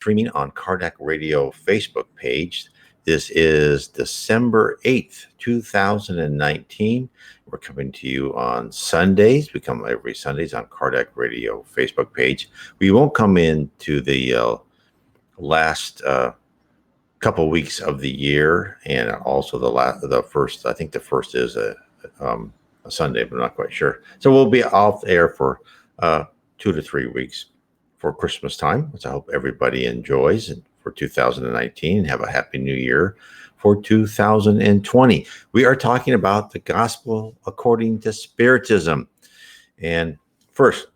streaming on Kardec Radio Facebook page. This is December 8th, 2019. We're coming to you on Sundays. We come every Sundays on Kardec Radio Facebook page. We won't come into the last couple weeks of the year, and also the first. I think the first is a Sunday, but I'm not quite sure. So we'll be off air for 2 to 3 weeks for Christmas time, which I hope everybody enjoys, and for 2019, have a happy new year for 2020. We are talking about the gospel according to Spiritism. And first,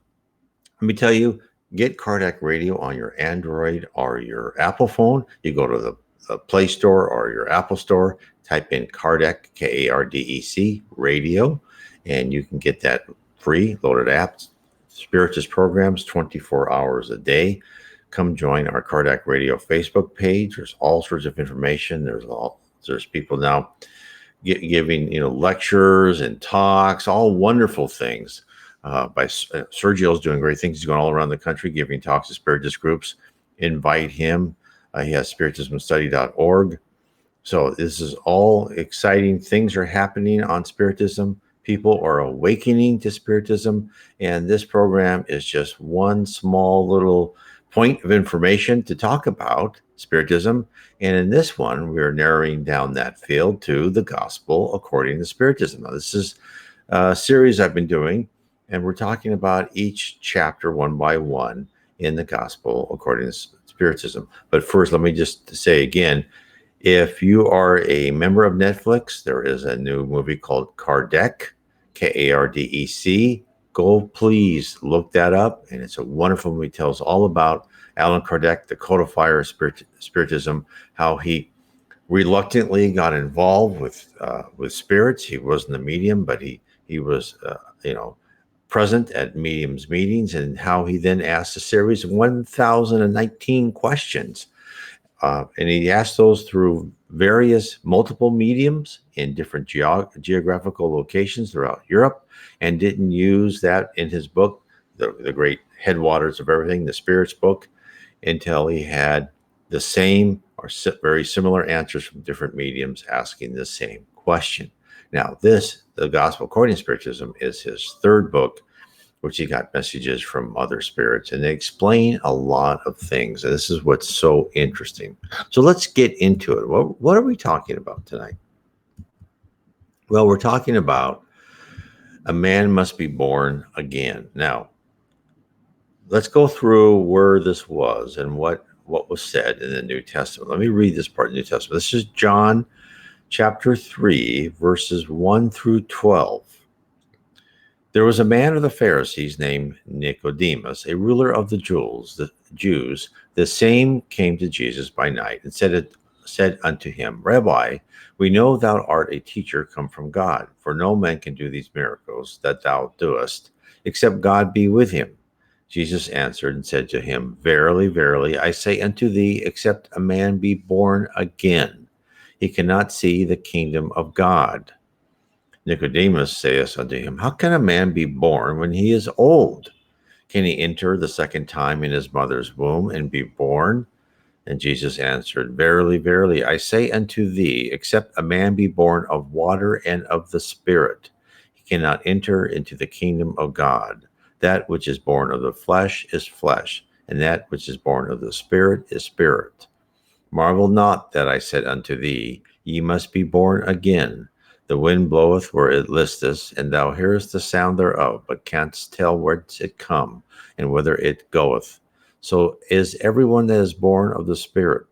let me tell you, get Kardec Radio on your Android or your Apple phone. You go to the Play Store or your Apple Store, type in Kardec, Kardec, radio, and you can get that free loaded app. Spiritist programs 24 hours a day. Come join our Kardec Radio Facebook page. There's all sorts of information. There's people now giving lectures and talks, all wonderful things. By Sergio's doing great things. He's going all around the country giving talks to Spiritist groups. Invite him. He has spiritismstudy.org. So this is all exciting. Things are happening on Spiritism. People are awakening to Spiritism, and this program is just one small little point of information to talk about Spiritism. And in this one, we're narrowing down that field to the gospel according to Spiritism. Now, this is a series I've been doing, and we're talking about each chapter one by one in the gospel according to Spiritism. But first, let me just say again, if you are a member of Netflix, there is a new movie called Kardec, Kardec. Go please look that up, and it's a wonderful movie. It tells all about Allan Kardec, the codifier of Spiritism, how he reluctantly got involved with spirits. He wasn't a medium, but he was present at mediums meetings, and how he then asked a series of 1,019 questions. And he asked those through various multiple mediums in different geographical locations throughout Europe, and didn't use that in his book, the great headwaters of everything, the Spirits book, until he had the same or very similar answers from different mediums asking the same question. Now, the Gospel According to Spiritism, is his third book, which he got messages from other spirits, and they explain a lot of things. And this is what's so interesting. So let's get into it. What are we talking about tonight? Well, we're talking about a man must be born again. Now, let's go through where this was and what was said in the New Testament. Let me read this part of the New Testament. This is John chapter 3, verses 1 through 12. There was a man of the Pharisees named Nicodemus, a ruler of the Jews. The same came to Jesus by night and said unto him, Rabbi, we know thou art a teacher come from God, for no man can do these miracles that thou doest, except God be with him. Jesus answered and said to him, Verily, verily, I say unto thee, except a man be born again, he cannot see the kingdom of God. Nicodemus saith unto him, How can a man be born when he is old? Can he enter the second time in his mother's womb and be born? And Jesus answered, Verily, verily, I say unto thee, except a man be born of water and of the Spirit, he cannot enter into the kingdom of God. That which is born of the flesh is flesh, and that which is born of the Spirit is spirit. Marvel not that I said unto thee, Ye must be born again. The wind bloweth where it listeth, and thou hearest the sound thereof, but canst tell whence it come, and whither it goeth. So is everyone that is born of the Spirit.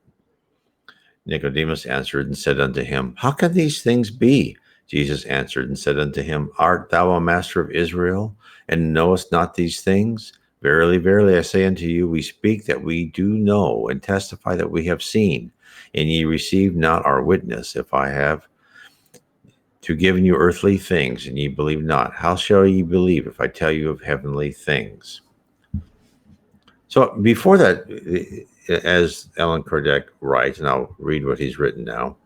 Nicodemus answered and said unto him, How can these things be? Jesus answered and said unto him, Art thou a master of Israel, and knowest not these things? Verily, verily, I say unto you, we speak that we do know, and testify that we have seen, and ye receive not our witness. If I have to given you earthly things, and ye believe not, how shall ye believe if I tell you of heavenly things? So before that, as Allan Kardec writes, and I'll read what he's written now,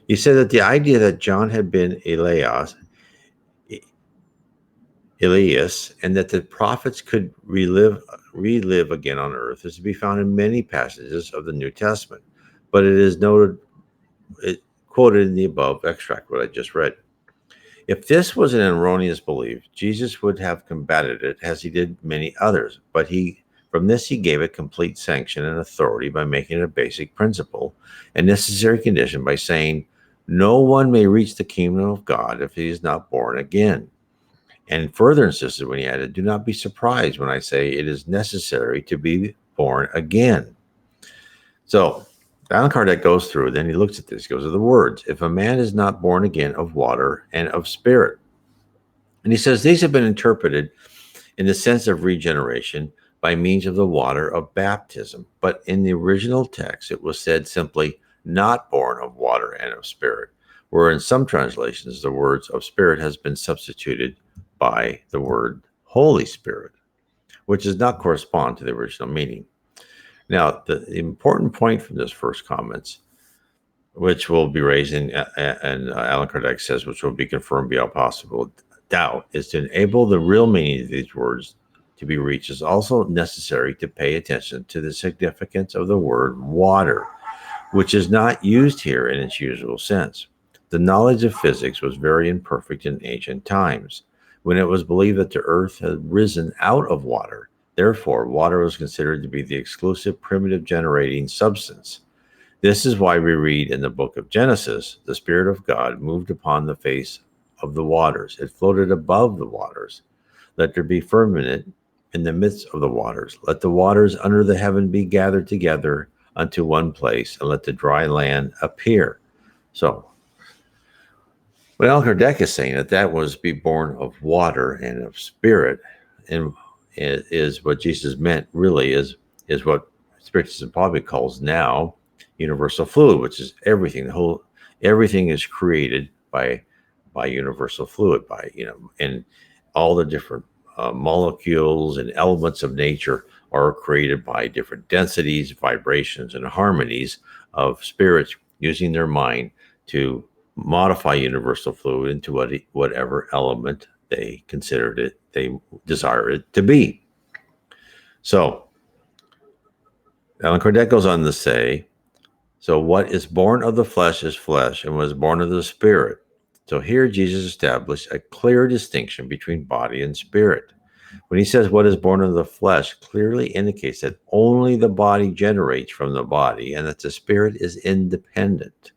he said that the idea that John had been Elias Elias, and that the prophets could relive again on earth is to be found in many passages of the New Testament, but it is quoted in the above extract, what I just read. If this was an erroneous belief, Jesus would have combated it as he did many others, but from this he gave it complete sanction and authority by making it a basic principle and necessary condition by saying, no one may reach the kingdom of God if he is not born again. And further insisted when he added, do not be surprised when I say it is necessary to be born again. So Allan Kardec goes through, then he looks at this, he goes to the words, if a man is not born again of water and of spirit. And he says these have been interpreted in the sense of regeneration by means of the water of baptism. But in the original text, it was said simply, not born of water and of spirit, where in some translations, the words of spirit has been substituted by the word Holy Spirit, which does not correspond to the original meaning. Now, the important point from this first comments, which will be raised and Allan Kardec says, which will be confirmed beyond possible doubt, is to enable the real meaning of these words to be reached is also necessary to pay attention to the significance of the word water, which is not used here in its usual sense. The knowledge of physics was very imperfect in ancient times, when it was believed that the earth had risen out of water. Therefore, water was considered to be the exclusive primitive generating substance. This is why we read in the book of Genesis, the Spirit of God moved upon the face of the waters. It floated above the waters. Let there be firmament in the midst of the waters. Let the waters under the heaven be gathered together unto one place, and let the dry land appear. So, what Allan Kardec is saying that was be born of water and of spirit, and is what Jesus meant really is what Spiritism probably calls now universal fluid, which is everything. Everything is created by universal fluid, and all the different molecules and elements of nature are created by different densities, vibrations, and harmonies of spirits using their mind to modify universal fluid into whatever element they desire it to be. So Allan Kardec goes on to say, so what is born of the flesh is flesh, and what is born of the spirit. So here Jesus established a clear distinction between body and spirit. When he says what is born of the flesh, clearly indicates that only the body generates from the body and that the spirit is independent.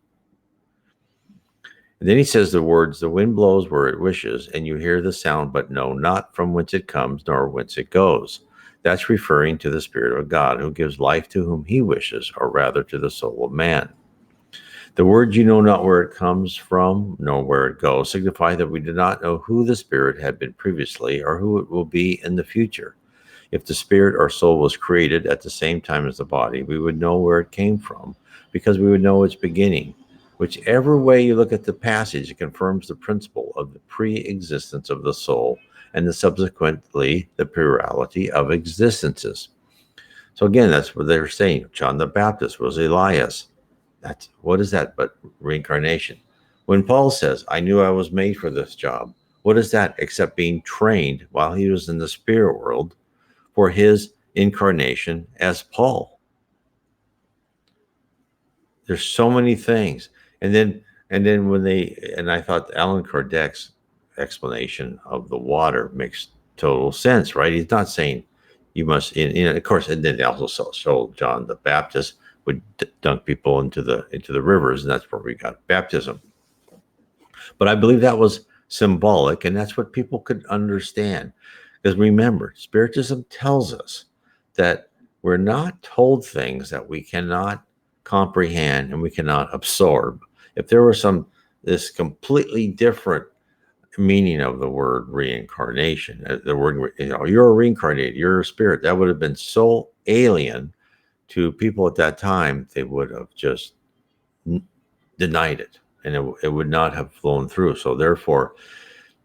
And then he says the words, the wind blows where it wishes, and you hear the sound, but know not from whence it comes nor whence it goes. That's referring to the Spirit of God, who gives life to whom he wishes, or rather to the soul of man. The words, you know not where it comes from, nor where it goes, signify that we do not know who the Spirit had been previously, or who it will be in the future. If the spirit or soul was created at the same time as the body, we would know where it came from, because we would know its beginning. Whichever way you look at the passage, it confirms the principle of the pre-existence of the soul and subsequently the plurality of existences. So again, that's what they're saying. John the Baptist was Elias. What is that but reincarnation? When Paul says, I knew I was made for this job, what is that except being trained while he was in the spirit world for his incarnation as Paul? There's so many things. And then I thought Allan Kardec's explanation of the water makes total sense, right? He's not saying you must, of course, and then they also showed John the Baptist would dunk people into the rivers, and that's where we got baptism. But I believe that was symbolic, and that's what people could understand. Because remember, Spiritism tells us that we're not told things that we cannot comprehend and we cannot absorb. If there was this completely different meaning of the word reincarnation, the word, you're a reincarnated, you're a spirit, that would have been so alien to people at that time, they would have just denied it, and it would not have flown through. So therefore,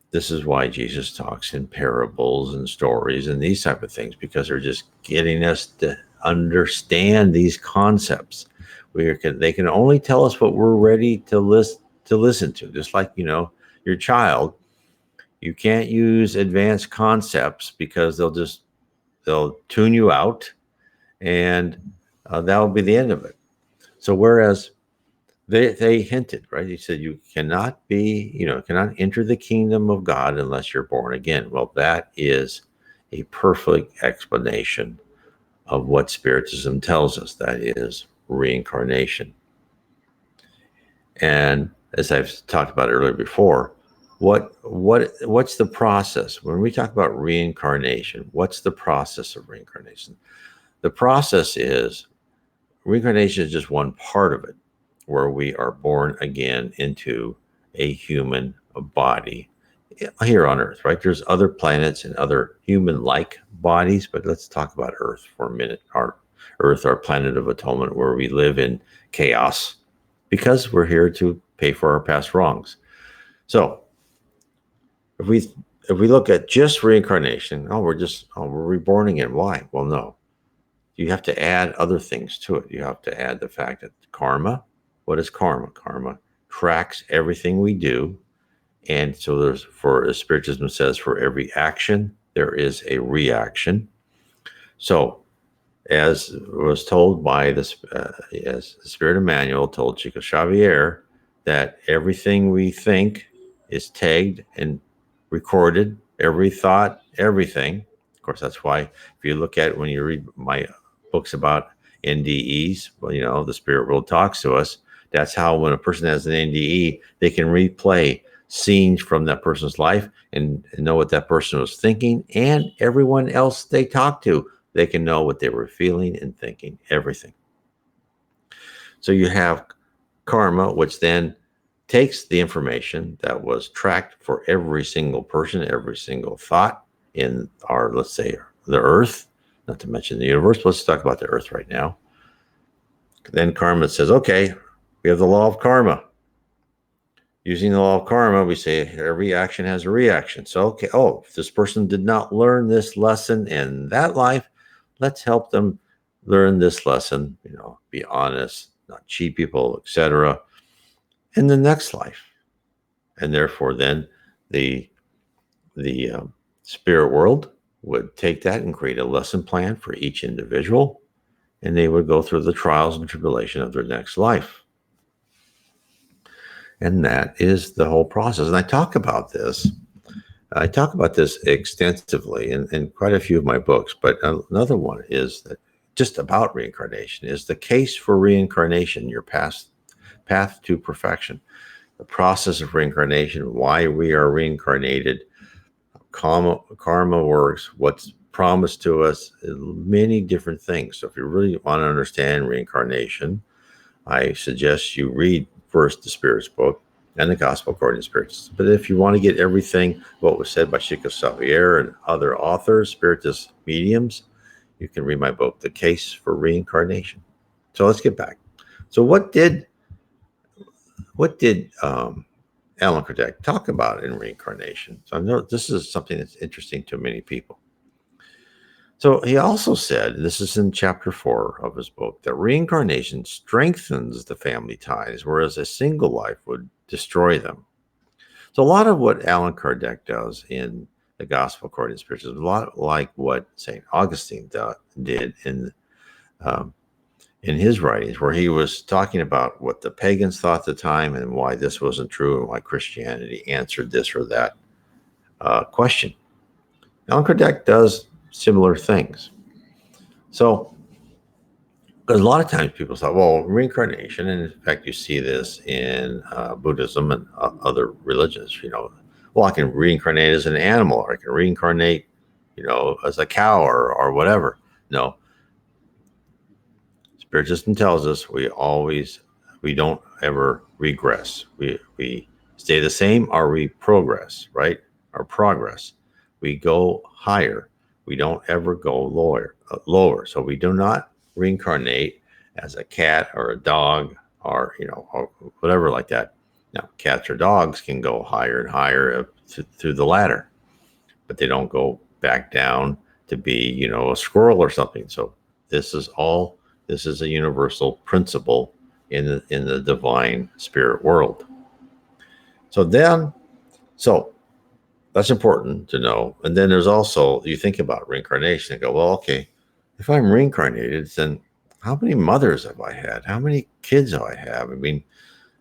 this is why Jesus talks in parables and stories and these type of things, because they're just getting us to understand these concepts. They can only tell us what we're ready to listen to. Just like, your child, You can't use advanced concepts because they'll tune you out, and that'll be the end of it. So whereas they hinted, right? He said you cannot enter the kingdom of God unless you're born again. Well, that is a perfect explanation of what Spiritism tells us. That is reincarnation. And as I've talked about earlier before, what's the process when we talk about reincarnation? What's the process of reincarnation? The process is reincarnation is just one part of it, where we are born again into a human body here on Earth, right? There's other planets and other human-like bodies, but let's talk about Earth for a minute. Our Earth, our planet of atonement, where we live in chaos because we're here to pay for our past wrongs. So if we look at just reincarnation, we're reborn again. Why? Well, no. You have to add other things to it. You have to add the fact that karma. What is karma? Karma tracks everything we do. And so as Spiritism says, for every action, there is a reaction. So as was told by as the Spirit Emmanuel told Chico Xavier, that everything we think is tagged and recorded, every thought, everything. Of course, that's why if you look at when you read my books about NDEs, well, the spirit world talks to us. That's how when a person has an NDE, they can replay scenes from that person's life and know what that person was thinking, and everyone else they talk to, they can know what they were feeling and thinking, everything. So you have karma, which then takes the information that was tracked for every single person, every single thought in our, let's say, the Earth, not to mention the universe. Let's talk about the Earth right now. Then karma says, okay, we have the law of karma. Using the law of karma, we say every action has a reaction. So, okay, if this person did not learn this lesson in that life, let's help them learn this lesson, be honest, not cheat people, etc., in the next life. And therefore, then the spirit world would take that and create a lesson plan for each individual, and they would go through the trials and tribulation of their next life. And that is the whole process. And I talk about this extensively in quite a few of my books, but another one is that just about reincarnation is the case for reincarnation, your path to perfection, the process of reincarnation, why we are reincarnated, karma works, what's promised to us, many different things. So if you really want to understand reincarnation, I suggest you read first the Spirit's book and the Gospel According to Spiritism. But if you want to get everything what was said by Chico Xavier and other authors, Spiritist mediums, you can read my book, The Case for Reincarnation. So let's get back. So what did Allan Kardec talk about in reincarnation? So I know this is something that's interesting to many people. So he also said, this is in chapter 4 of his book, that reincarnation strengthens the family ties, whereas a single life would destroy them. So a lot of what Allan Kardec does in the Gospel According to Spiritism is a lot like what St. Augustine did in his writings, where he was talking about what the pagans thought at the time and why this wasn't true and why Christianity answered this or that question. Allan Kardec does similar things. So, because a lot of times people thought, well, reincarnation, and in fact, you see this in Buddhism and other religions, well, I can reincarnate as an animal, or I can reincarnate, as a cow or whatever. No. Spiritism tells us we don't ever regress. We stay the same or we progress, right? Or progress. We go higher. We don't ever go lower. So we do not reincarnate as a cat or a dog or whatever like that. Now, cats or dogs can go higher and higher through the ladder, but they don't go back down to be, a squirrel or something. So this is a universal principle in the divine spirit world. So That's important to know. And then there's also, you think about reincarnation and go, well, okay, if I'm reincarnated, then how many mothers have I had? How many kids do I have? I mean,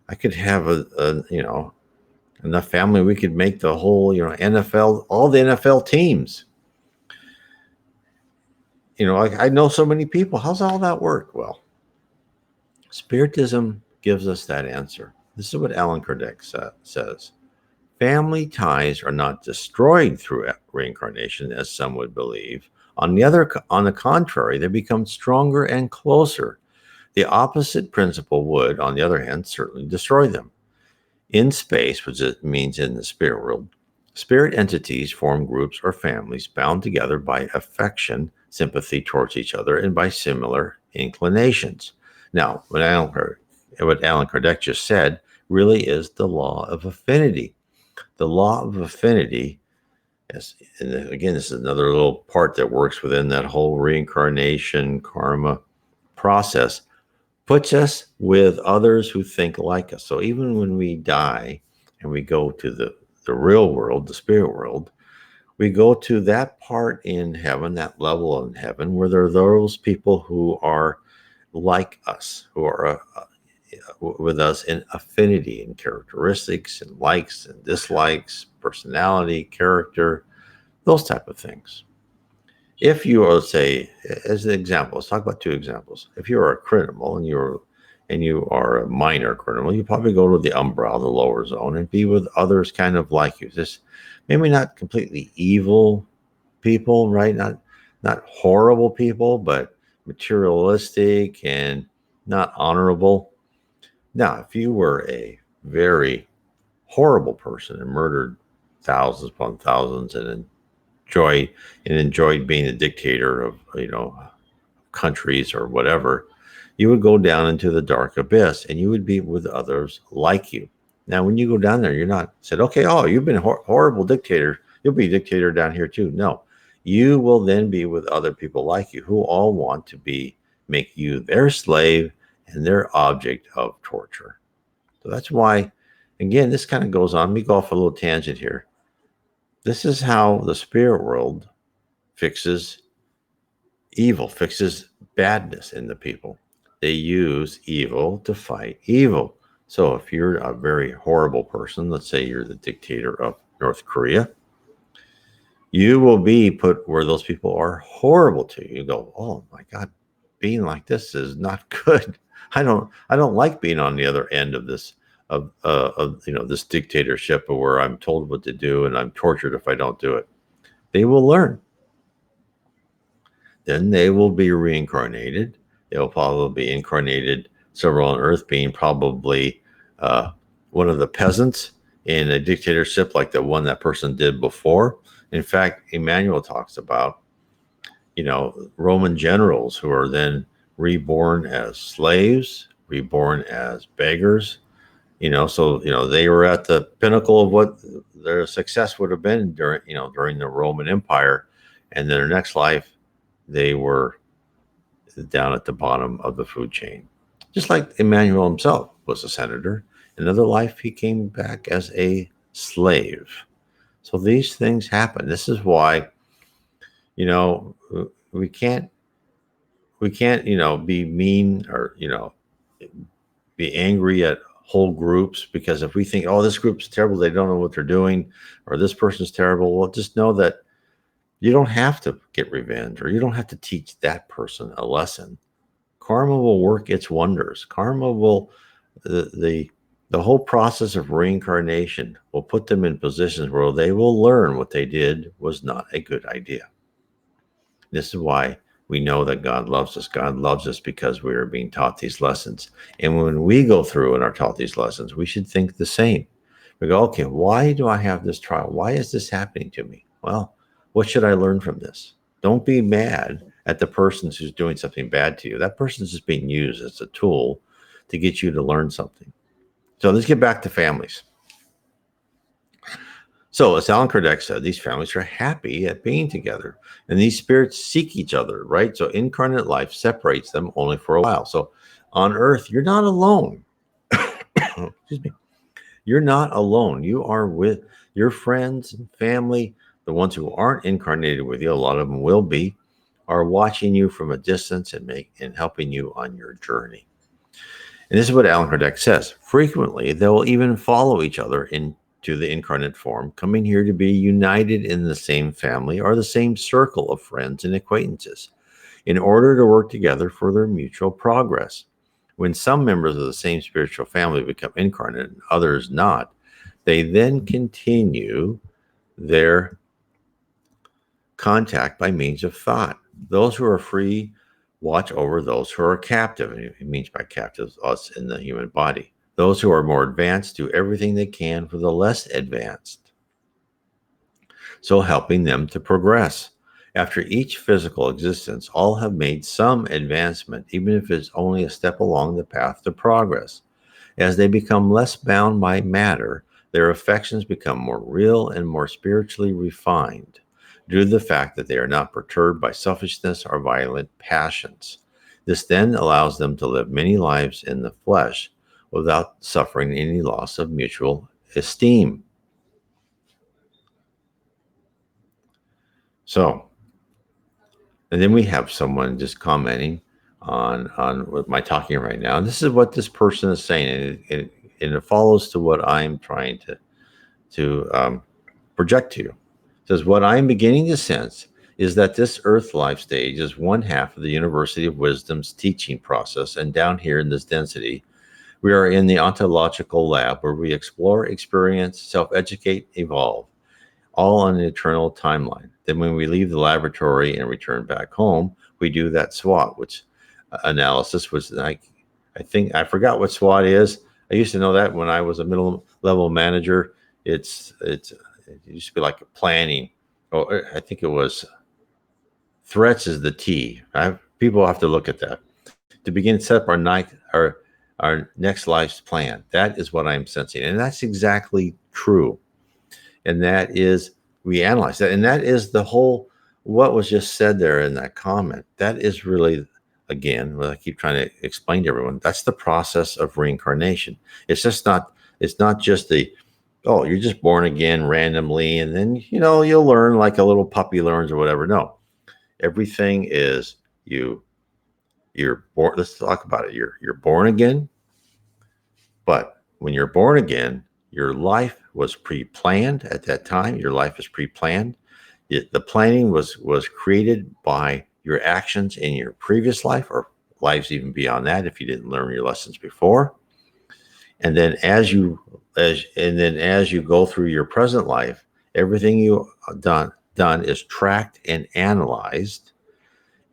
I could have enough family, we could make the whole, NFL, all the NFL teams. I know so many people. How's all that work? Well, Spiritism gives us that answer. This is what Allan Kardec says. Family ties are not destroyed through reincarnation, as some would believe. On the contrary, they become stronger and closer. The opposite principle would, on the other hand, certainly destroy them. In space, which it means in the spirit world, spirit entities form groups or families bound together by affection, sympathy towards each other, and by similar inclinations. Now, what Allan Kardec just said really is the law of affinity. The law of affinity is, and again, this is another little part that works within that whole reincarnation karma process, puts us with others who think like us. So even when we die and we go to the real world, the spirit world, we go to that part in heaven, that level in heaven, where there are those people who are like us, who are with us in affinity and characteristics and likes and dislikes, personality, character, those type of things. If you are, say, as an example, let's talk about two examples. If you are a criminal and you are a minor criminal, you probably go to the umbra, the lower zone, and be with others kind of like you. This maybe not completely evil people, right? Not horrible people, but materialistic and not honorable. Now, if you were a very horrible person and murdered thousands upon thousands and enjoyed being a dictator of countries or whatever, you would go down into the dark abyss and you would be with others like you. Now, when you go down there, you're not said, okay, oh, you've been a horrible dictator. You'll be a dictator down here too. No, you will then be with other people like you who all want to make you their slave and their object of torture. So that's why, again, this kind of goes on. Let me go off a little tangent here. This is how the spirit world fixes evil, fixes badness in the people. They use evil to fight evil. So if you're a very horrible person, let's say you're the dictator of North Korea, you will be put where those people are horrible to you. You go, oh my God, being like this is not good. I don't like being on the other end of this this dictatorship where I'm told what to do and I'm tortured if I don't do it. They will learn. Then they will be reincarnated. They'll probably be incarnated somewhere on Earth, being probably one of the peasants in a dictatorship like the one that person did before. In fact, Emmanuel talks about, Roman generals who are then reborn as slaves, reborn as beggars. They were at the pinnacle of what their success would have been during the Roman Empire, and their next life they were down at the bottom of the food chain. Just like Emmanuel himself was a senator. In another life, he came back as a slave. So these things happen. This is why, we can't, be mean or, be angry at whole groups, because if we think, oh, this group's terrible, they don't know what they're doing, or this person's terrible, well, just know that you don't have to get revenge, or you don't have to teach that person a lesson. Karma will work its wonders. Karma will, the whole process of reincarnation will put them in positions where they will learn what they did was not a good idea. This is why we know that God loves us. God loves us because we are being taught these lessons. And when we go through and are taught these lessons, we should think the same. We go, okay, why do I have this trial? Why is this happening to me? Well, what should I learn from this? Don't be mad at the person who's doing something bad to you. That person's just being used as a tool to get you to learn something. So let's get back to families. So as Allan Kardec said, these families are happy at being together, and these spirits seek each other, right? So incarnate life separates them only for a while. So on Earth, you're not alone. Excuse me. You're not alone. You are with your friends and family. The ones who aren't incarnated with you, a lot of them will be, are watching you from a distance and helping you on your journey. And this is what Allan Kardec says. Frequently, they will even follow each other into the incarnate form, coming here to be united in the same family or the same circle of friends and acquaintances, in order to work together for their mutual progress. When some members of the same spiritual family become incarnate and others not, they then continue their contact by means of thought. Those who are free watch over those who are captive. And it means by captives, us in the human body. Those who are more advanced do everything they can for the less advanced, so helping them to progress. After each physical existence, all have made some advancement, even if it's only a step along the path to progress. As they become less bound by matter, their affections become more real and more spiritually refined, due to the fact that they are not perturbed by selfishness or violent passions. This then allows them to live many lives in the flesh without suffering any loss of mutual esteem. So, and then we have someone just commenting on what my talking right now. And this is what this person is saying, and it follows to what I'm trying to project to you. It says, what I'm beginning to sense is that this earth life stage is one half of the University of Wisdom's teaching process, and down here in this density, we are in the ontological lab where we explore, experience, self-educate, evolve, all on an eternal timeline. Then when we leave the laboratory and return back home, we do that SWOT, which analysis, which I think I forgot what SWOT is. I used to know that when I was a middle level manager. It used to be like a planning. Oh, I think it was threats is the T. People have to look at that to begin to set up our next life's plan. That is what I'm sensing, and that's exactly true. And that is, we analyze that, and that is the whole what was just said there in that comment. That is really, again, what I keep trying to explain to everyone, that's the process of reincarnation. It's not just the, oh, you're just born again randomly and then you'll learn like a little puppy learns or whatever. No, everything is you're born. Let's talk about it. You're born again, but when you're born again, your life was pre-planned at that time. Your life is pre-planned. The planning was created by your actions in your previous life, or lives even beyond that if you didn't learn your lessons before. And then as you go through your present life, everything you done is tracked and analyzed.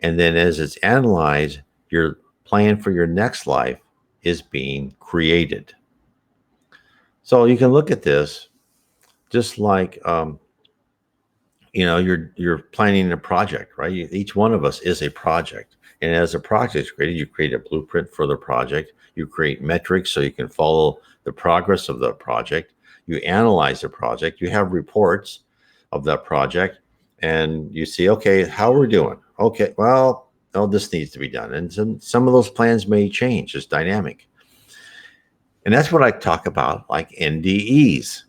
And then as it's analyzed, your plan for your next life is being created. So you can look at this just like you're planning a project, right? Each one of us is a project, and as a project is created, you create a blueprint for the project. You create metrics so you can follow the progress of the project. You analyze the project. You have reports of that project, and you see, okay, how we're doing. Okay, well, this needs to be done, and some of those plans may change. It's dynamic. And that's what I talk about, like NDEs.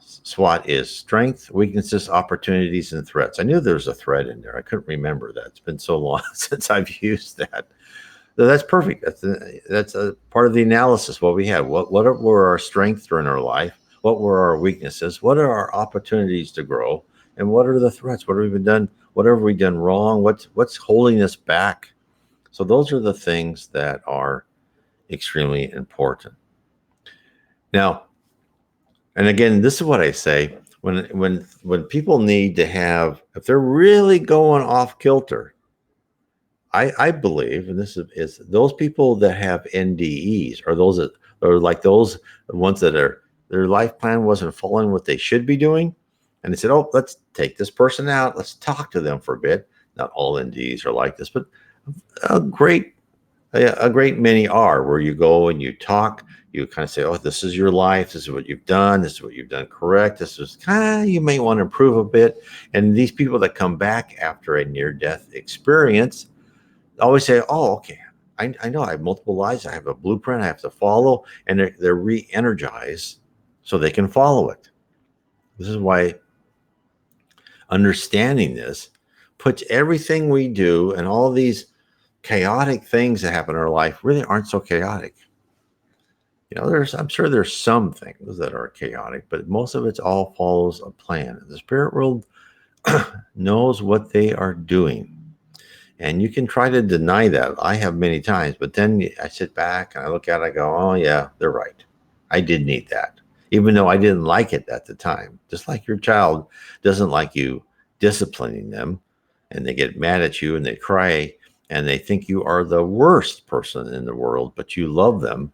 SWOT is strength, weaknesses, opportunities, and threats. I knew there was a threat in there. I couldn't remember that. It's been so long since I've used that. So that's perfect. That's a part of the analysis. What we have, what were our strengths during our life? What were our weaknesses? What are our opportunities to grow? And what are the threats? What have we done? What have we done wrong? What's holding us back? So those are the things that are extremely important. Now, and again, this is what I say when people need to have, if they're really going off kilter, I believe, and this is those people that have NDEs, or those that are like those ones that are their life plan wasn't following what they should be doing, and they said, "Oh, let's take this person out. Let's talk to them for a bit." Not all NDEs are like this, but a great many are, where you go and you talk. You kind of say, oh, this is your life. This is what you've done. This is what you've done correct. This is you may want to improve a bit. And these people that come back after a near-death experience always say, oh, okay, I know I have multiple lives. I have a blueprint I have to follow. And they're re-energized so they can follow it. This is why understanding this puts everything we do and all these chaotic things that happen in our life really aren't so chaotic. I'm sure there's some things that are chaotic, but most of it all follows a plan. The spirit world knows what they are doing. And you can try to deny that. I have many times, but then I sit back and I look at it, I go, oh yeah, they're right. I did need that. Even though I didn't like it at the time. Just like your child doesn't like you disciplining them, and they get mad at you and they cry and they think you are the worst person in the world, but you love them.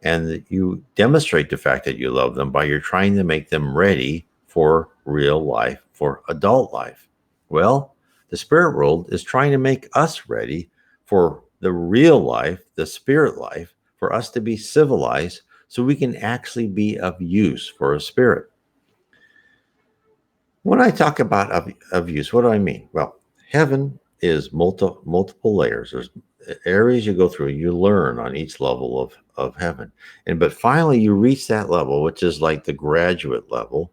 And you demonstrate the fact that you love them by you're trying to make them ready for real life, for adult life. Well, the spirit world is trying to make us ready for the real life, the spirit life, for us to be civilized so we can actually be of use for a spirit. When I talk about of use, what do I mean? Well, heaven is multiple layers. There's areas you go through, you learn on each level of heaven. But finally you reach that level, which is like the graduate level,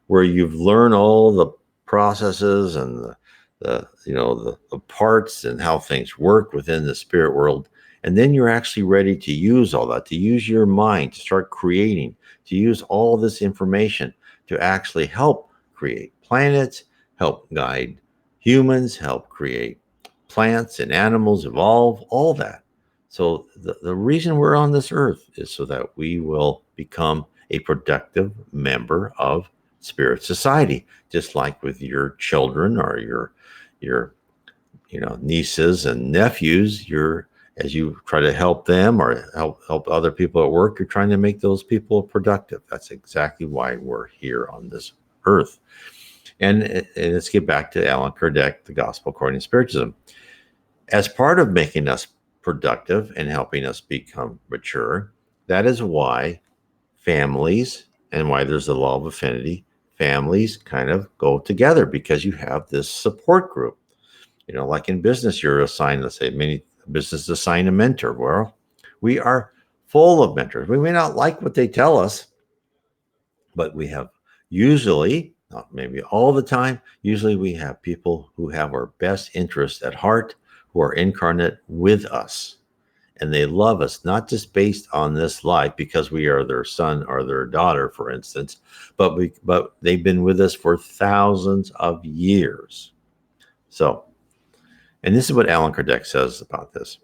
where you've learned all the processes and the parts and how things work within the spirit world. And then you're actually ready to use all that, to use your mind, to start creating, to use all this information to actually help create planets, help guide humans, help create plants and animals, evolve, all that. So the reason we're on this earth is so that we will become a productive member of spirit society, just like with your children or your nieces and nephews. As you try to help them or help other people at work, you're trying to make those people productive. That's exactly why we're here on this earth. And let's get back to Allan Kardec, the Gospel According to Spiritism. As part of making us productive and helping us become mature, that is why families, and why there's the law of affinity, families kind of go together, because you have this support group. Like in business, you're assigned, let's say many businesses assign a mentor. Well, we are full of mentors. We may not like what they tell us, but we have usually, not maybe all the time, usually we have people who have our best interests at heart, who are incarnate with us. And they love us, not just based on this life because we are their son or their daughter, for instance, but they've been with us for thousands of years. So, and this is what Allan Kardec says about this.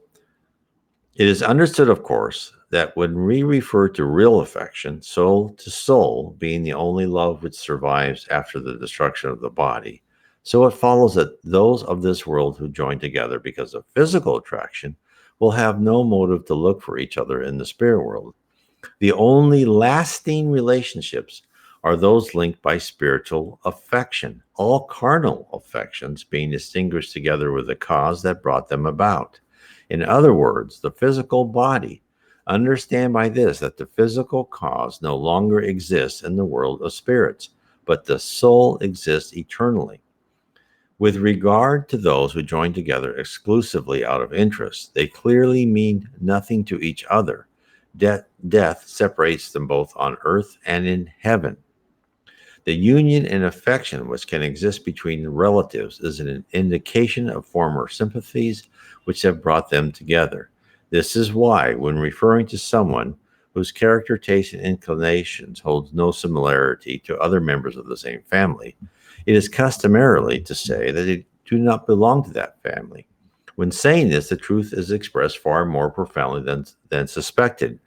It is understood, of course, that when we refer to real affection, soul to soul being the only love which survives after the destruction of the body, so it follows that those of this world who join together because of physical attraction will have no motive to look for each other in the spirit world. The only lasting relationships are those linked by spiritual affection, all carnal affections being distinguished together with the cause that brought them about. In other words, the physical body. Understand by this that the physical cause no longer exists in the world of spirits, but the soul exists eternally. With regard to those who join together exclusively out of interest, they clearly mean nothing to each other. Death separates them both on earth and in heaven. The union and affection which can exist between relatives is an indication of former sympathies which have brought them together. This is why, when referring to someone whose character, taste, and inclinations holds no similarity to other members of the same family, it is customarily to say that they do not belong to that family. When saying this, the truth is expressed far more profoundly than suspected.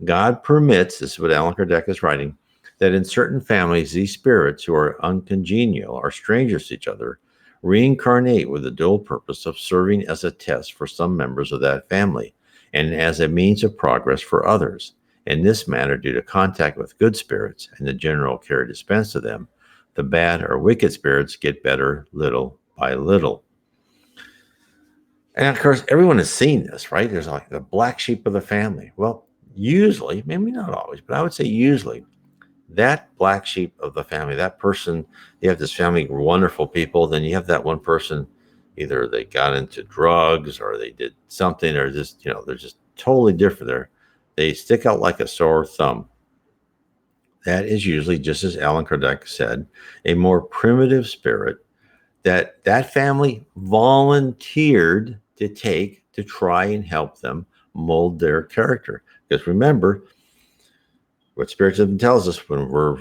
God permits, this is what Allan Kardec is writing, that in certain families, these spirits who are uncongenial or strangers to each other reincarnate with the dual purpose of serving as a test for some members of that family and as a means of progress for others. In this manner, due to contact with good spirits and the general care dispensed to them, the bad or wicked spirits get better little by little. And of course, everyone has seen this, right? There's like the black sheep of the family. Well, usually, maybe not always, but I would say usually, that black sheep of the family, that person, you have this family, wonderful people, then you have that one person, either they got into drugs or they did something, or just, they're just totally different. They stick out like a sore thumb. that is usually, just as Allan Kardec said, a more primitive spirit that family volunteered to take to try and help them mold their character. Because remember, what Spiritism tells us, when we're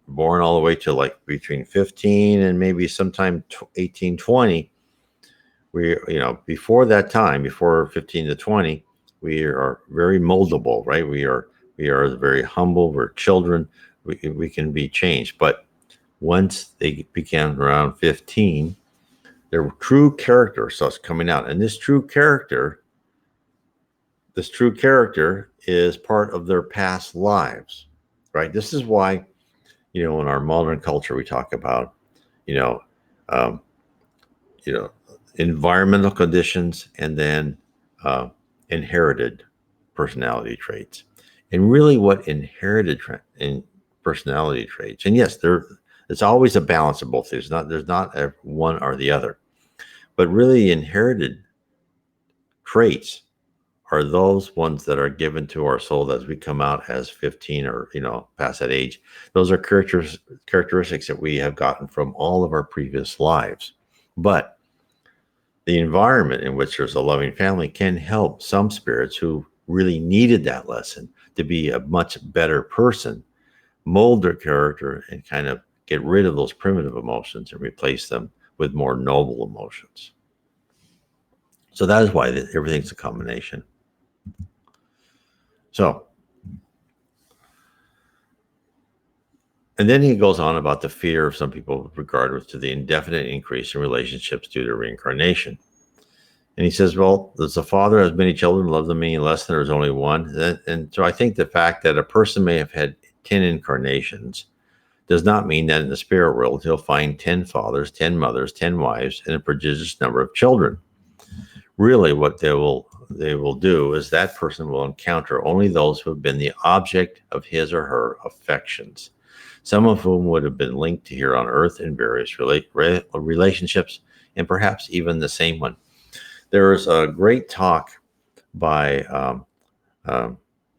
born all the way to like between 15 and maybe sometime 18, 20, we, before that time, before 15 to 20, we are very moldable, right? We are very humble. We're children. We can be changed. But once they became around 15, their true character starts coming out. And this true character is part of their past lives, right? This is why, in our modern culture, we talk about, um, environmental conditions and then inherited personality traits. And really what inherited in personality traits, and yes, it's always a balance of both. There's not a one or the other, but really inherited traits are those ones that are given to our soul as we come out as 15 or past that age. Those are characteristics that we have gotten from all of our previous lives. But the environment in which there's a loving family can help some spirits who really needed that lesson to be a much better person, mold their character and kind of get rid of those primitive emotions and replace them with more noble emotions. So that is why everything's a combination. So, and then he goes on about the fear of some people with regard to the indefinite increase in relationships due to reincarnation. And he says, well, does the father has many children, love them any less than there's only one? And so I think the fact that a person may have had 10 incarnations does not mean that in the spirit world he'll find 10 fathers, 10 mothers, 10 wives, and a prodigious number of children. Really, what they will do is that person will encounter only those who have been the object of his or her affections, some of whom would have been linked to here on earth in various relationships, and perhaps even the same one. There was a great talk by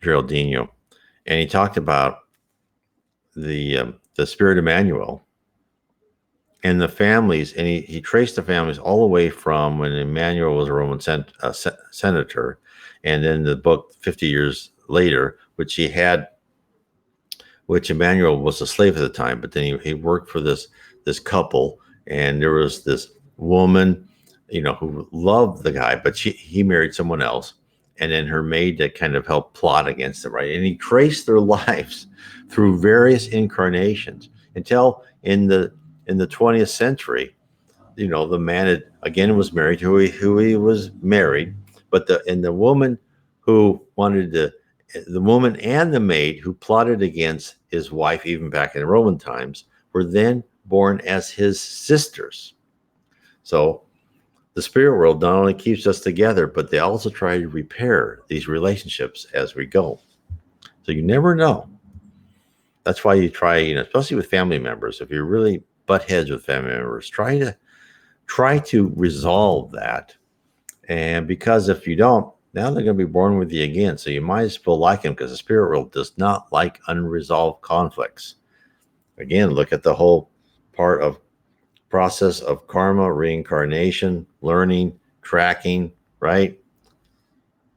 Geraldino, and he talked about the spirit Emmanuel and the families, and he traced the families all the way from when Emmanuel was a Roman senator, and then the book 50 years later, which Emmanuel was a slave at the time, but then he worked for this couple, and there was this woman, who loved the guy, but he married someone else, and then her maid that kind of helped plot against them, right? And he traced their lives through various incarnations until in the 20th century, the man was married who he was married, but the woman who the woman and the maid who plotted against his wife, even back in Roman times, were then born as his sisters. So the spirit world not only keeps us together, but they also try to repair these relationships as we go. So you never know. That's why you try, especially with family members, if you really butt heads with family members, try to resolve that. And because if you don't, now they're going to be born with you again. So you might as well like them, because the spirit world does not like unresolved conflicts. Again, look at the whole part of process of karma, reincarnation, learning, tracking, right?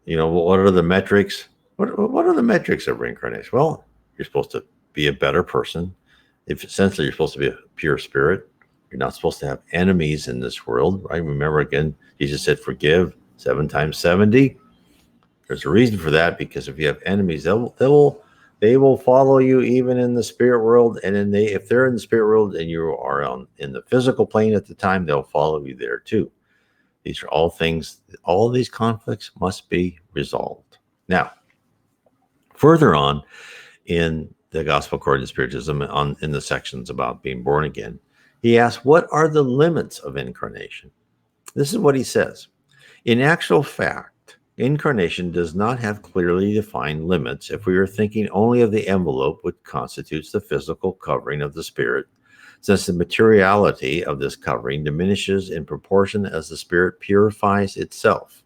What are the metrics? What are the metrics of reincarnation? Well, you're supposed to be a better person. If essentially you're supposed to be a pure spirit, you're not supposed to have enemies in this world, right? Remember, again, Jesus said, forgive 7 times 70. There's a reason for that, because if you have enemies, they will follow you even in the spirit world. And then if they're in the spirit world and you are in the physical plane at the time, they'll follow you there too. These are all things, all of these conflicts must be resolved. Now, further on in the Gospel according to Spiritism, in the sections about being born again, he asks, what are the limits of incarnation? This is what he says. In actual fact, incarnation does not have clearly defined limits if we are thinking only of the envelope which constitutes the physical covering of the spirit, since the materiality of this covering diminishes in proportion as the spirit purifies itself.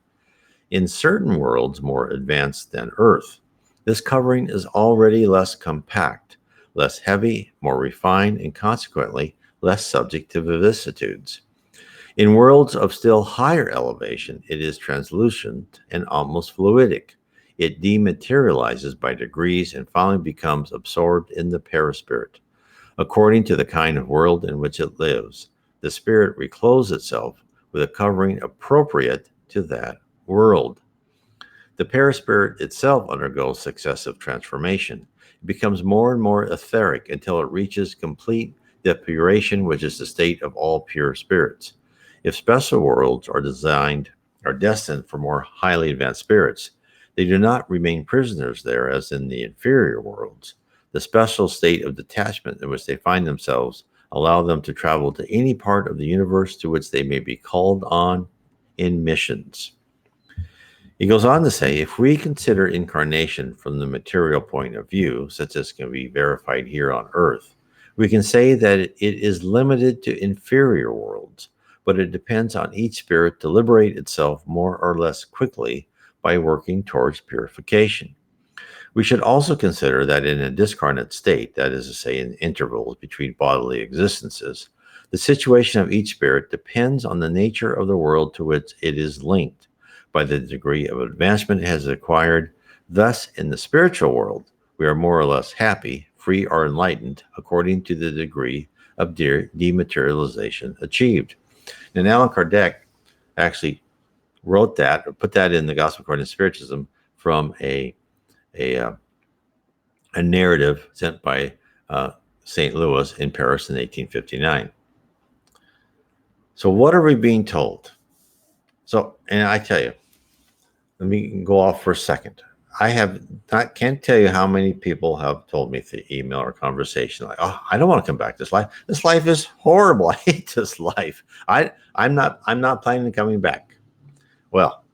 In certain worlds more advanced than Earth, this covering is already less compact, less heavy, more refined, and consequently less subject to vicissitudes. In worlds of still higher elevation, it is translucent and almost fluidic. It dematerializes by degrees and finally becomes absorbed in the perispirit. According to the kind of world in which it lives, the spirit reclothes itself with a covering appropriate to that world. The perispirit itself undergoes successive transformation. It becomes more and more etheric until it reaches complete depuration, which is the state of all pure spirits. If special worlds are destined for more highly advanced spirits, they do not remain prisoners there as in the inferior worlds. The special state of detachment in which they find themselves allow them to travel to any part of the universe to which they may be called on in missions. He goes on to say, if we consider incarnation from the material point of view, such as can be verified here on Earth, we can say that it is limited to inferior worlds, but it depends on each spirit to liberate itself more or less quickly by working towards purification. We should also consider that in a discarnate state, that is to say, in intervals between bodily existences, the situation of each spirit depends on the nature of the world to which it is linked, by the degree of advancement it has acquired. Thus, in the spiritual world, we are more or less happy, free, or enlightened according to the degree of dematerialization achieved. And Allan Kardec actually wrote that, or put that in the Gospel according to Spiritism from a narrative sent by St. Louis in Paris in 1859. So what are we being told? So, and I tell you, let me go off for a second. Can't tell you how many people have told me through email or conversation, like, oh, I don't want to come back to this life. This life is horrible. I hate this life. I'm not planning on coming back. Well,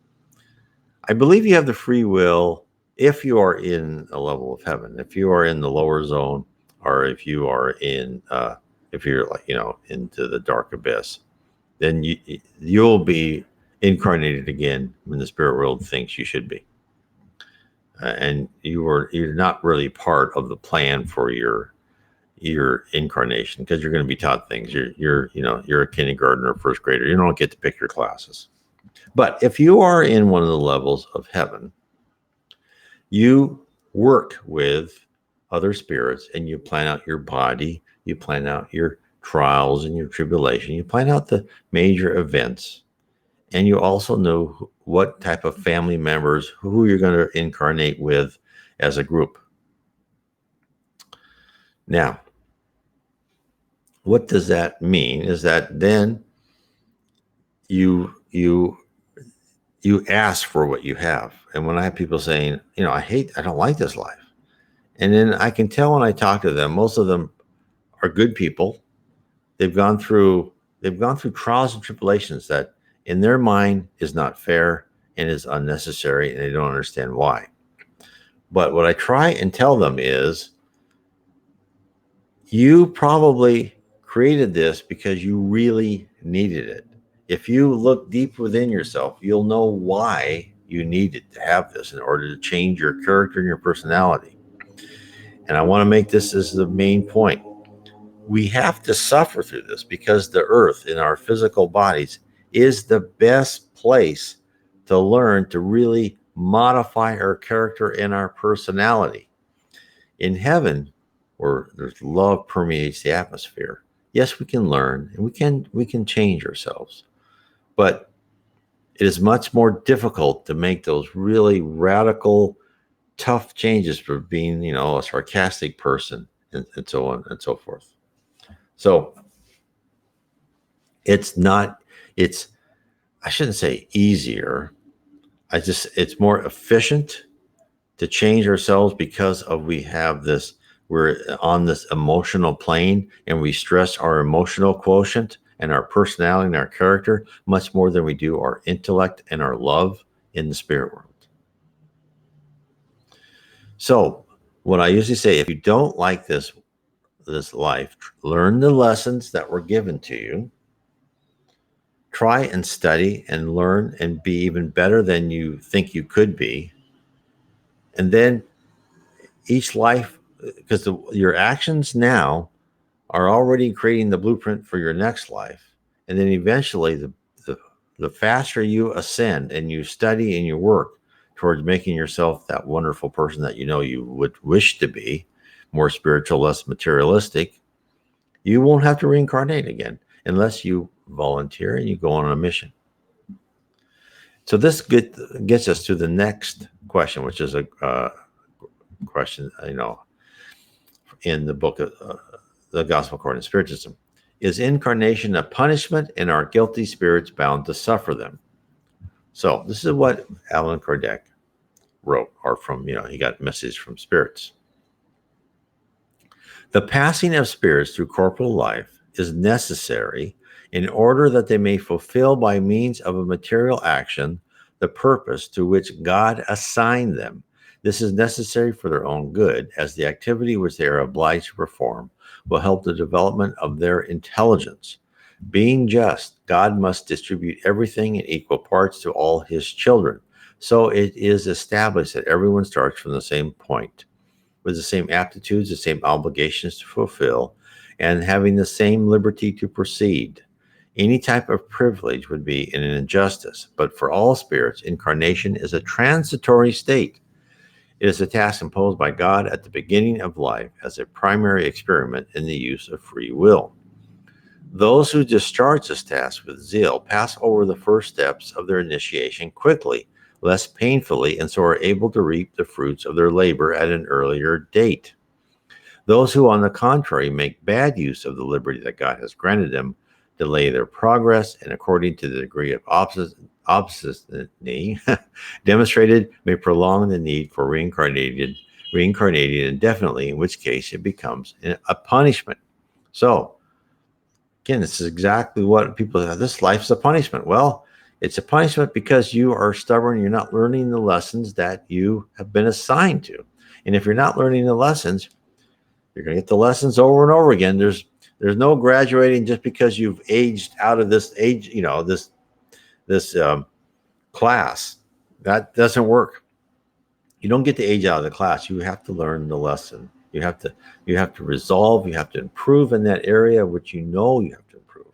I believe you have the free will if you are in a level of heaven. If you are in the lower zone, or if you are in, if you're like, into the dark abyss, then you'll be incarnated again when the spirit world thinks you should be. And you're not really part of the plan for your incarnation, because you're going to be taught things. You're a kindergartner or first grader. You don't get to pick your classes. But if you are in one of the levels of heaven, you work with other spirits and you plan out your body, you plan out your trials and your tribulation, you plan out the major events, and you also know what type of family members, who you're going to incarnate with as a group. Now, what does that mean? Is that then you ask for what you have. And when I have people saying, I don't like this life. And then I can tell when I talk to them, most of them are good people. They've gone through trials and tribulations that in their mind is not fair and is unnecessary, and they don't understand why. But what I try and tell them is, you probably created this because you really needed it. If you look deep within yourself, you'll know why you needed to have this in order to change your character and your personality. And I want to make this as the main point. We have to suffer through this because the earth in our physical bodies is the best place to learn to really modify our character and our personality. In heaven, where there's love permeates the atmosphere, yes, we can learn and we can change ourselves. But it is much more difficult to make those really radical, tough changes for being, a sarcastic person and so on and so forth. So I shouldn't say easier. It's more efficient to change ourselves because we're on this emotional plane, and we stress our emotional quotient and our personality and our character much more than we do our intellect and our love in the spirit world. So what I usually say, if you don't like this life, learn the lessons that were given to you. Try and study and learn and be even better than you think you could be. And then each life because your actions now are already creating the blueprint for your next life. And then eventually, the faster you ascend and you study and you work towards making yourself that wonderful person that you know you would wish to be, more spiritual, less materialistic, you won't have to reincarnate again unless you volunteer and you go on a mission. So this gets us to the next question, which is a question, in the book of the Gospel According to Spiritism. Is incarnation a punishment, and are guilty spirits bound to suffer them? So this is what Allan Kardec wrote, or from, he got messages from spirits. The passing of spirits through corporal life is necessary in order that they may fulfill by means of a material action the purpose to which God assigned them. This is necessary for their own good, as the activity which they are obliged to perform will help the development of their intelligence. Being just, God must distribute everything in equal parts to all his children. So it is established that everyone starts from the same point, with the same aptitudes, the same obligations to fulfill, and having the same liberty to proceed. Any type of privilege would be an injustice, but for all spirits, incarnation is a transitory state. It is a task imposed by God at the beginning of life as a primary experiment in the use of free will. Those who discharge this task with zeal pass over the first steps of their initiation quickly, less painfully, and so are able to reap the fruits of their labor at an earlier date. Those who, on the contrary, make bad use of the liberty that God has granted them, delay their progress, and according to the degree of obstinacy demonstrated, may prolong the need for reincarnating indefinitely, in which case it becomes a punishment. So, again, this is exactly what people say. This life's a punishment. Well, it's a punishment because you are stubborn. You're not learning the lessons that you have been assigned to. And if you're not learning the lessons, you're going to get the lessons over and over again. There's no graduating just because you've aged out of this age, this class. That doesn't work. You don't get to age out of the class. You have to learn the lesson. You have to resolve. You have to improve in that area which you have to improve.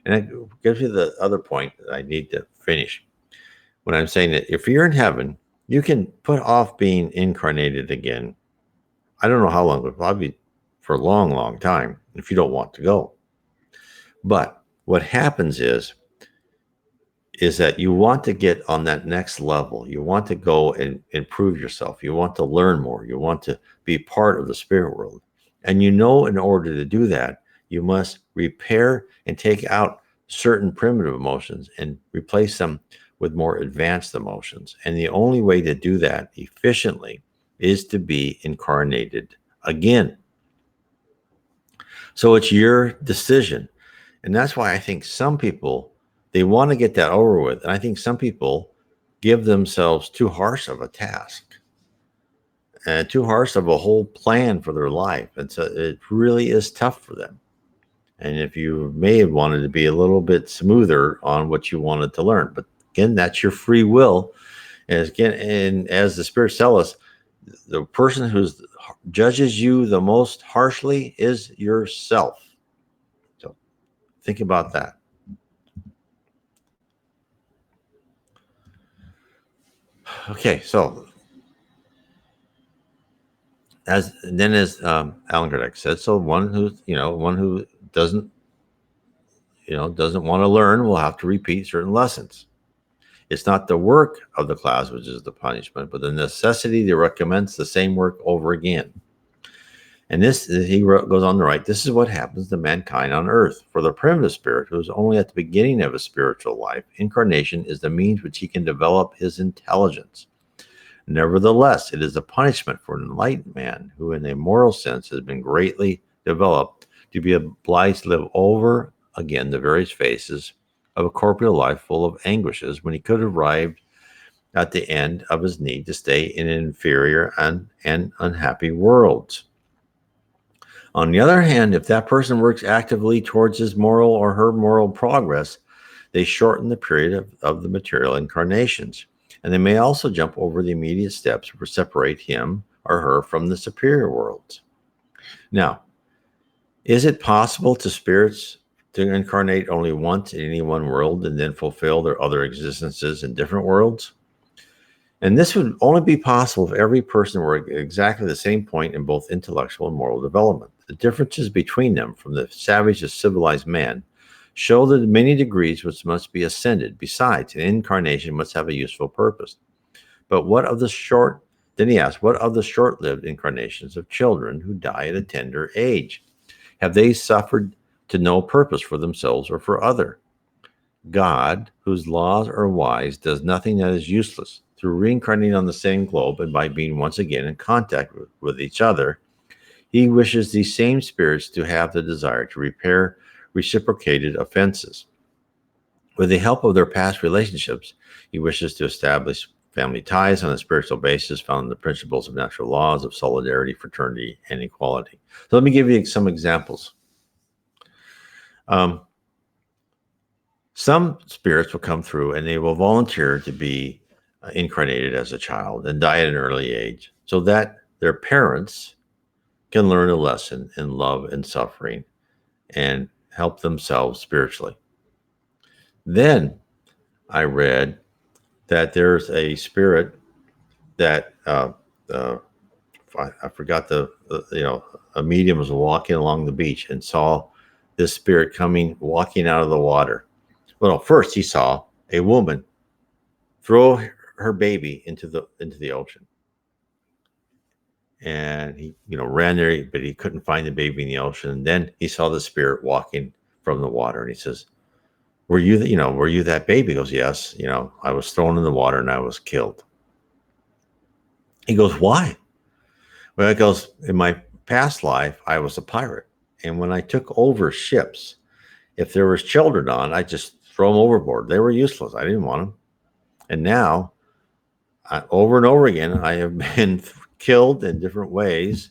And it gives you the other point that I need to finish. When I'm saying that if you're in heaven, you can put off being incarnated again. I don't know how long, but probably for a long, long time if you don't want to go. But what happens is that you want to get on that next level. You want to go and improve yourself. You want to learn more. You want to be part of the spirit world. And in order to do that, you must repair and take out certain primitive emotions and replace them with more advanced emotions. And the only way to do that efficiently is to be incarnated again. So it's your decision. And that's why I think some people, they want to get that over with. And I think some people give themselves too harsh of a task and too harsh of a whole plan for their life. And so it really is tough for them. And if you may have wanted to be a little bit smoother on what you wanted to learn, but again, that's your free will. And as the spirits tell us, the person who judges you the most harshly is yourself. So think about that. Okay, so as Allan Kardec said, so one who doesn't want to learn will have to repeat certain lessons. It's not the work of the class which is the punishment, but the necessity to recommence the same work over again. And this, goes on to write, this is what happens to mankind on earth. For the primitive spirit, who is only at the beginning of his spiritual life, incarnation is the means which he can develop his intelligence. Nevertheless, it is a punishment for an enlightened man who, in a moral sense, has been greatly developed, to be obliged to live over again the various phases of a corporeal life full of anguishes, when he could have arrived at the end of his need to stay in inferior and unhappy worlds. On the other hand, if that person works actively towards his moral or her moral progress, they shorten the period of the material incarnations. And they may also jump over the immediate steps which separate him or her from the superior worlds. Now, is it possible to spirits to incarnate only once in any one world and then fulfill their other existences in different worlds? And this would only be possible if every person were at exactly the same point in both intellectual and moral development. The differences between them, from the savage to civilized man, show the many degrees which must be ascended. Besides, an incarnation must have a useful purpose. But then he asked, what of the short-lived incarnations of children who die at a tender age? Have they suffered to no purpose for themselves or for other? God, whose laws are wise, does nothing that is useless. Through reincarnating on the same globe and by being once again in contact with each other, he wishes these same spirits to have the desire to repair reciprocated offenses. With the help of their past relationships, he wishes to establish family ties on a spiritual basis found in the principles of natural laws of solidarity, fraternity, and equality. So let me give you some examples. Some spirits will come through and they will volunteer to be incarnated as a child and die at an early age so that their parents can learn a lesson in love and suffering and help themselves spiritually. Then I read that there's a spirit that I forgot a medium was walking along the beach and saw this spirit walking out of the water. Well, first he saw a woman throw her baby into the ocean, and he ran there, but he couldn't find the baby in the ocean. And then he saw the spirit walking from the water, and he says, were you that baby? He goes, yes, I was thrown in the water and I was killed. He goes, why? Well, it goes, in my past life I was a pirate, and when I took over ships, if there was children on, I just throw them overboard. They were useless. I didn't want them. And now, over and over again, I have been killed in different ways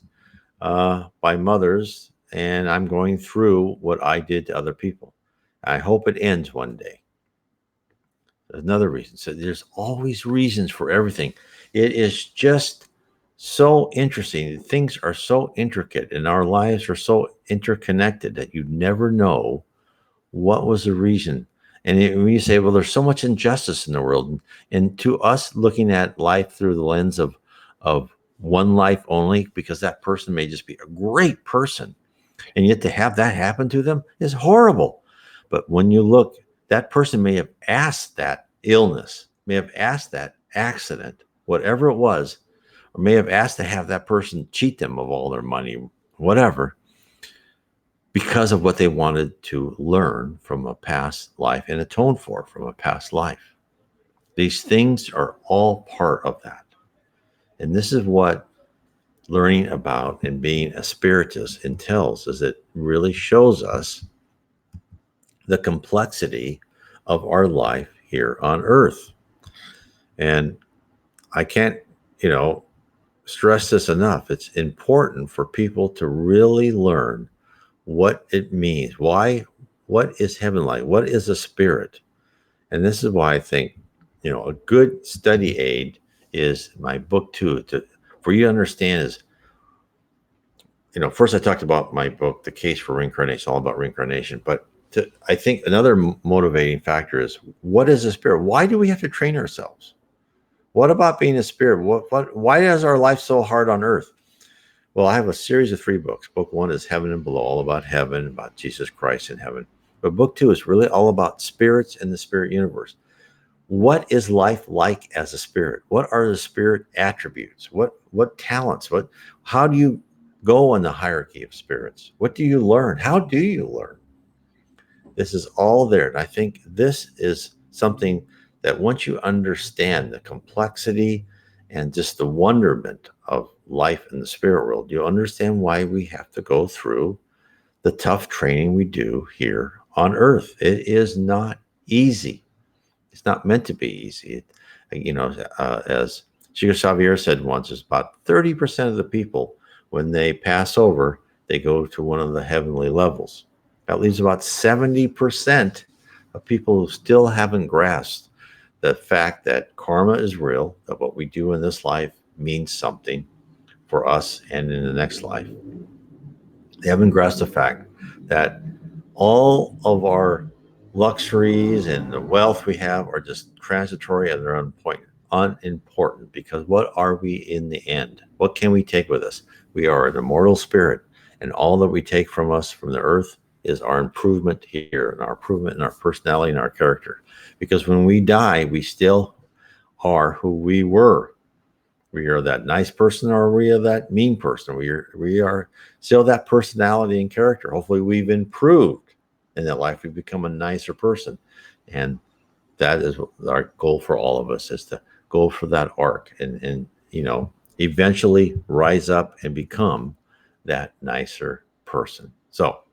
by mothers, and I'm going through what I did to other people. I hope it ends one day. Another reason. So there's always reasons for everything. It is just so interesting. Things are so intricate, and our lives are so interconnected that you never know what was the reason. And when you say, well, there's so much injustice in the world, and to us looking at life through the lens of one life only, because that person may just be a great person, and yet to have that happen to them is horrible. But when you look, that person may have asked that illness, may have asked that accident, whatever it was, or may have asked to have that person cheat them of all their money, whatever, because of what they wanted to learn from a past life and atone for from a past life. These things are all part of that. And this is what learning about and being a spiritist entails, is it really shows us the complexity of our life here on Earth. And I can't, stress this enough. It's important for people to really learn what it means. What is heaven like? What is a spirit? And this is why I think, a good study aid is my book too, for you to understand is, first I talked about my book, The Case for Reincarnation, all about reincarnation. But I think another motivating factor is, what is a spirit? Why do we have to train ourselves? What about being a spirit? Why is our life so hard on Earth? Well, I have a series of 3 books. Book 1 is Heaven and Below, all about heaven, about Jesus Christ in heaven. But book 2 is really all about spirits and the spirit universe. What is life like as a spirit? What are the spirit attributes? What talents? How do you go in the hierarchy of spirits? What do you learn? How do you learn? This is all there. And I think this is something that once you understand the complexity and just the wonderment of life in the spirit world, you understand why we have to go through the tough training we do here on Earth. It is not easy. It's not meant to be easy. As Chico Xavier said once, it's about 30% of the people, when they pass over, they go to one of the heavenly levels. That leaves about 70% of people who still haven't grasped the fact that karma is real, that what we do in this life means something, for us and in the next life. They haven't grasped the fact that all of our luxuries and the wealth we have are just transitory and they're unimportant, because what are we in the end? What can we take with us? We are an immortal spirit, and all that we take from us from the earth is our improvement here, and our improvement in our personality and our character. Because when we die, we still are who we were. We are that nice person, or we are that mean person. We are still that personality and character. Hopefully we've improved in that life. We've become a nicer person. And that is our goal for all of us, is to go for that arc and eventually rise up and become that nicer person. So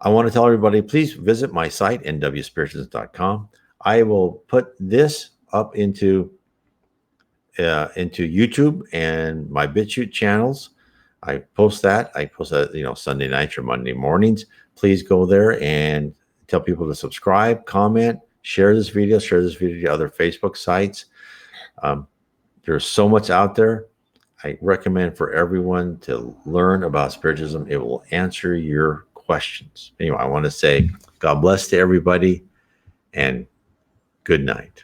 I want to tell everybody, please visit my site, nwspiritism.com. I will put this up into YouTube and my BitChute channels. I post that Sunday nights or Monday mornings. Please go there and tell people to subscribe, comment, share this video to other Facebook sites. There's so much out there. I recommend for everyone to learn about Spiritism. It will answer your questions. Anyway, I want to say God bless to everybody and good night.